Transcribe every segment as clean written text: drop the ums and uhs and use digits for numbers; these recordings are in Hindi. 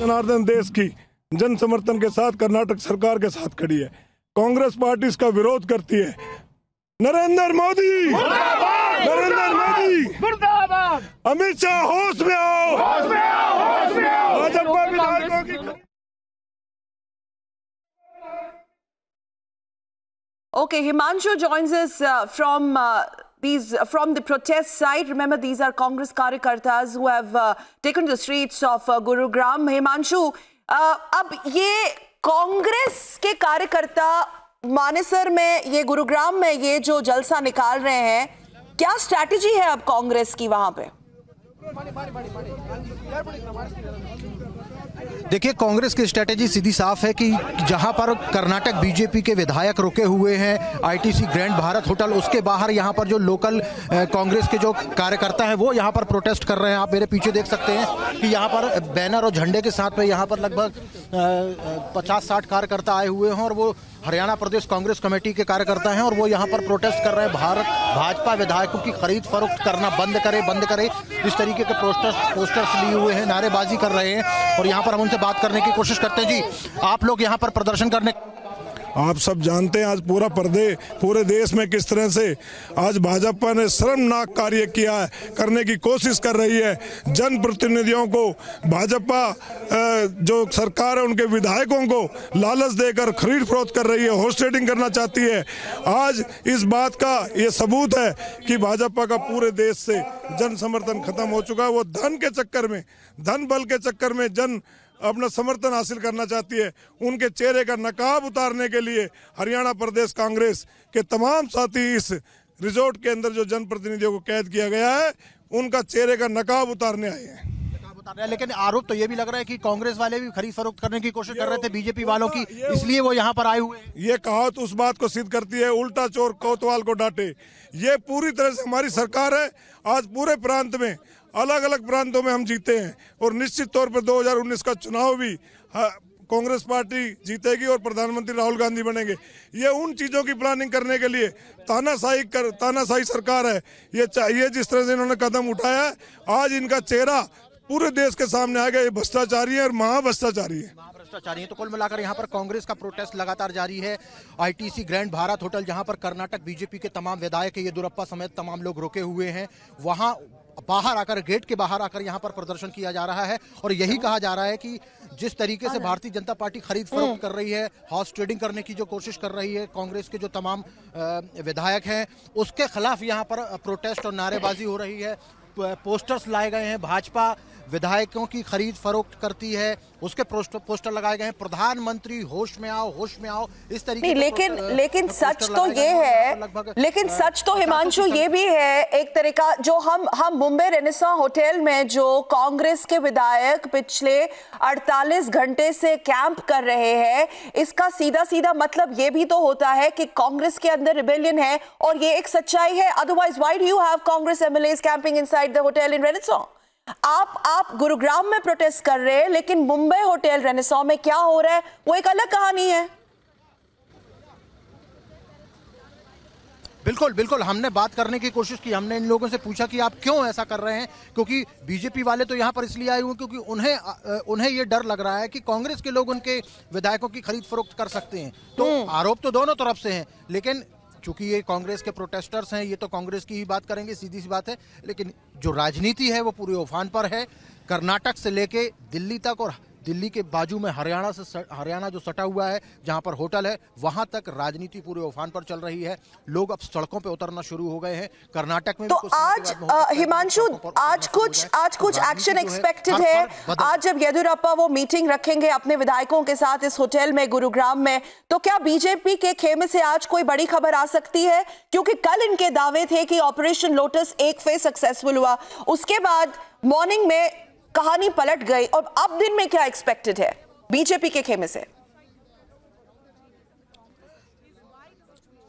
जनार्दन देश की जन समर्थन के साथ कर्नाटक सरकार के साथ खड़ी है। कांग्रेस पार्टी इसका विरोध करती है। नरेंद्र मोदी नरेंद्र मोदी अमित शाह होश में आओ, भाजपा विधायकों की। Okay, Himanshu joins us from the protest side. Remember, these are Congress karyakartas who have taken to the streets of Gurugram. Himanshu, अब ये कांग्रेस के कार्यकर्ता मानेसर में, ये गुरुग्राम में ये जो जलसा निकाल रहे हैं, क्या स्ट्रैटेजी है अब कांग्रेस की वहां पे? देखिए, कांग्रेस की स्ट्रेटेजी सीधी साफ है कि जहां पर कर्नाटक बीजेपी के विधायक रुके हुए हैं आईटीसी ग्रैंड भारत होटल, उसके बाहर यहां पर जो लोकल कांग्रेस के जो कार्यकर्ता हैं वो यहां पर प्रोटेस्ट कर रहे हैं। आप मेरे पीछे देख सकते हैं कि यहां पर बैनर और झंडे के साथ में यहां पर लगभग 50-60 कार्यकर्ता आए हुए हैं और वो हरियाणा प्रदेश कांग्रेस कमेटी के कार्यकर्ता हैं और वो यहाँ पर प्रोटेस्ट कर रहे हैं। भाजपा विधायकों की खरीद फरोख्त करना बंद करे, इस तरीके के पोस्टर्स लिए हुए हैं, नारेबाजी कर रहे हैं और यहाँ पर हम उनसे बात करने की कोशिश करते हैं। जी, आप लोग यहाँ पर प्रदर्शन करने, आप सब जानते हैं आज पूरे देश में किस तरह से आज भाजपा ने शर्मनाक कार्य किया है, करने की कोशिश कर रही है। जनप्रतिनिधियों को भाजपा जो सरकार है उनके विधायकों को लालच देकर खरीद फरोख्त कर रही है, हॉर्स ट्रेडिंग करना चाहती है। आज इस बात का ये सबूत है कि भाजपा का पूरे देश से जन समर्थन खत्म हो चुका है। वो धन के चक्कर में, धन बल के चक्कर में जन अपना समर्थन हासिल करना चाहती है। उनके चेहरे का नकाब उतारने के लिए हरियाणा प्रदेश कांग्रेस के तमाम साथी इस रिजॉर्ट के अंदर जो जनप्रतिनिधियों को कैद किया गया है उनका चेहरे का नकाब उतारने आए हैं। लेकिन आरोप तो ये भी लग रहा है कि कांग्रेस वाले भी खरीद फरोख्त करने की कोशिश कर रहे थे बीजेपी वालों की, इसलिए वो यहाँ पर आए हुए हैं। ये कहावत उस बात को सिद्ध करती है, उल्टा चोर कोतवाल को डांटे। ये पूरी तरह से हमारी सरकार है। आज पूरे प्रांत में, अलग अलग प्रांतों में हम जीते हैं और निश्चित तौर पर 2019 का चुनाव भी कांग्रेस पार्टी जीतेगी और प्रधानमंत्री राहुल गांधी बनेंगे। ये उन चीजों की प्लानिंग करने के लिए तानाशाही सरकार है। ये जिस तरह से इन्होंने कदम उठाया है, आज इनका चेहरा पूरे देश के सामने आ गया। ये भ्रष्टाचारी है और महाभ्रष्टाचारी है। तो कुल मिलाकर यहाँ पर कांग्रेस का प्रोटेस्ट लगातार जारी है। आईटीसी ग्रैंड भारत होटल जहाँ पर कर्नाटक बीजेपी के तमाम विधायक येदियुरप्पा समेत तमाम लोग रुके हुए हैं, वहाँ बाहर आकर, गेट के बाहर आकर यहाँ पर प्रदर्शन किया जा रहा है और यही कहा जा रहा है कि जिस तरीके से भारतीय जनता पार्टी खरीद फरोख्त कर रही है, हॉर्स ट्रेडिंग करने की जो कोशिश कर रही है कांग्रेस के जो तमाम विधायक हैं, उसके खिलाफ यहाँ पर प्रोटेस्ट और नारेबाजी हो रही है। पोस्टर्स लाए गए हैं, भाजपा विधायकों की खरीद फरोख्त करती है, उसके पोस्टर लगाए गए हैं, प्रधानमंत्री होश में आओ, होश में आओ, इस तरीके से। लेकिन सच तो ये है, लेकिन सच तो हिमांशु ये भी है एक तरीका, जो हम मुंबई रेनेसां होटल में जो कांग्रेस के विधायक पिछले 48 घंटे से कैंप कर रहे हैं, इसका सीधा मतलब ये भी तो होता है कि कांग्रेस के अंदर रिबेलियन है और ये एक सच्चाई है। Otherwise why do you have Congress MLAs camping inside the hotel in Renaissance? आप गुरुग्राम में प्रोटेस्ट कर रहे हैं, लेकिन मुंबई होटल रेनेसां में क्या हो रहा है वो एक अलग कहानी है। बिल्कुल हमने बात करने की कोशिश की। हमने इन लोगों से पूछा कि आप क्यों ऐसा कर रहे हैं, क्योंकि बीजेपी वाले तो यहाँ पर इसलिए आए हुए हैं क्योंकि उन्हें ये डर लग रहा है कि कांग्रेस के लोग उनके विधायकों की खरीद फरोख्त कर सकते हैं। तो आरोप तो दोनों तरफ से हैं, लेकिन चूंकि ये कांग्रेस के प्रोटेस्टर्स हैं, ये तो कांग्रेस की ही बात करेंगे, सीधी सी बात है। लेकिन जो राजनीति है वो पूरे उफान पर है। कर्नाटक से लेके दिल्ली तक और दिल्ली के बाजू में हरियाणा जो सटा हुआ है, जहां पर होटल है, वहां तक राजनीति पूरे उफान पर चल रही है। लोग अब सड़कों पे उतरना शुरू हो गए हैं। कर्नाटक में तो आज हिमांशु आज कुछ एक्शन एक्सपेक्टेड है। आज जब येदियुरप्पा वो मीटिंग रखेंगे अपने विधायकों के साथ इस होटल में गुरुग्राम में, तो क्या बीजेपी के खेमे से आज कोई बड़ी खबर आ सकती है? क्योंकि कल इनके दावे थे कि ऑपरेशन लोटस एक फेज सक्सेसफुल हुआ, उसके बाद मॉर्निंग में कहानी पलट गई और अब दिन में क्या एक्सपेक्टेड है बीजेपी के खेमे से?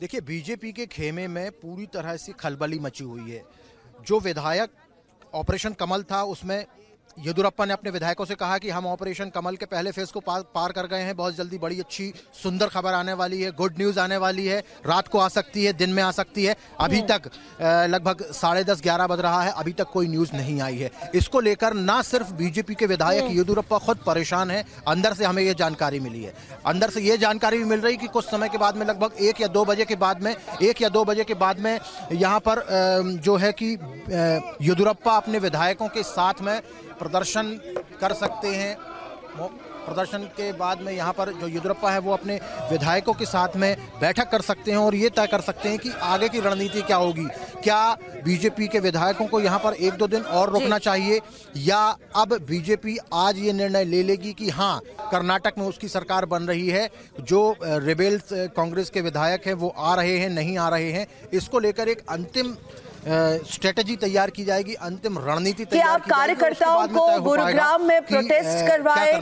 देखिए, बीजेपी के खेमे में पूरी तरह से खलबली मची हुई है। जो विधायक ऑपरेशन कमल था उसमें येदियुरप्पा ने अपने विधायकों से कहा कि हम ऑपरेशन कमल के पहले फेज को पार कर गए हैं, बहुत जल्दी बड़ी अच्छी सुंदर खबर आने वाली है, गुड न्यूज आने वाली है, रात को आ सकती है, दिन में आ सकती है। अभी तक लगभग 10:30-11 बज रहा है, अभी तक कोई न्यूज नहीं आई है। इसको लेकर ना सिर्फ बीजेपी के विधायक येदियुरप्पा खुद परेशान है, अंदर से हमें ये जानकारी मिली है, अंदर से ये जानकारी भी मिल रही कि कुछ समय के बाद में लगभग 1 या 2 बजे के बाद में यहाँ पर जो है कि येदियुरप्पा अपने विधायकों के साथ में प्रदर्शन कर सकते हैं। प्रदर्शन के बाद में यहाँ पर जो येदियुरप्पा है वो अपने विधायकों के साथ में बैठक कर सकते हैं और ये तय कर सकते हैं कि आगे की रणनीति क्या होगी। क्या बीजेपी के विधायकों को यहाँ पर 1-2 दिन और रोकना चाहिए, या अब बीजेपी आज ये निर्णय ले लेगी कि हाँ कर्नाटक में उसकी सरकार बन रही है, जो रेबेल्स कांग्रेस के विधायक हैं वो आ रहे हैं नहीं आ रहे हैं, इसको लेकर एक अंतिम स्ट्रेटेजी तैयार की जाएगी, अंतिम रणनीति तैयार की जाएगी। कार्यकर्ताओं को गुरुग्राम में प्रोटेस्ट करवाए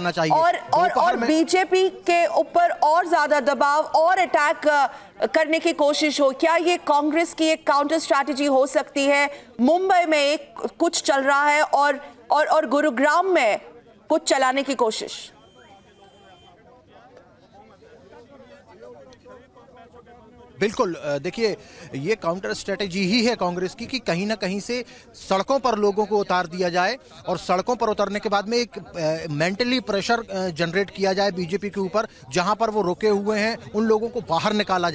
और बीजेपी के ऊपर और ज्यादा दबाव और अटैक करने की कोशिश हो, क्या ये कांग्रेस की एक काउंटर स्ट्रैटेजी हो सकती है? मुंबई में एक कुछ चल रहा है और गुरुग्राम में कुछ चलाने की कोशिश। बिल्कुल, देखिए ये काउंटर स्ट्रेटेजी ही है कांग्रेस की कि कहीं ना कहीं से सड़कों पर लोगों को उतार दिया जाए और सड़कों पर उतरने के बाद में एक मेंटली प्रेशर जनरेट किया जाए बीजेपी के ऊपर, जहां पर वो रुके हुए हैं उन लोगों को बाहर निकाला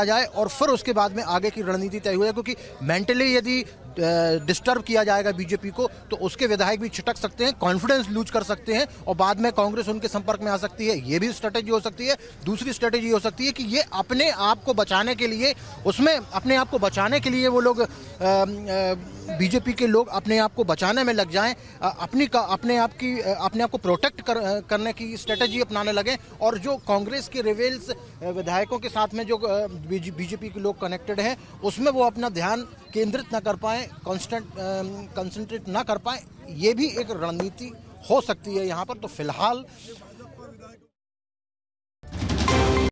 जाए और फिर उसके बाद में आगे की रणनीति तय हो जाए। क्योंकि मेंटली यदि डिस्टर्ब किया जाएगा बीजेपी को तो उसके विधायक भी छिटक सकते हैं, कॉन्फिडेंस लूज कर सकते हैं और बाद में कांग्रेस उनके संपर्क में आ सकती है। ये भी स्ट्रेटेजी हो सकती है। दूसरी स्ट्रेटेजी हो सकती है कि ये अपने आप को बचाने के लिए वो लोग बीजेपी के लोग अपने आप को बचाने में लग जाएं, अपने आप को प्रोटेक्ट करने की स्ट्रेटेजी अपनाने लगे और जो कांग्रेस के रेवेल्स विधायकों के साथ में जो बीजेपी के लोग कनेक्टेड हैं उसमें वो अपना ध्यान केंद्रित ना कर पाए, कंसंट्रेट ना कर पाए, ये भी एक रणनीति हो सकती है यहाँ पर। तो फिलहाल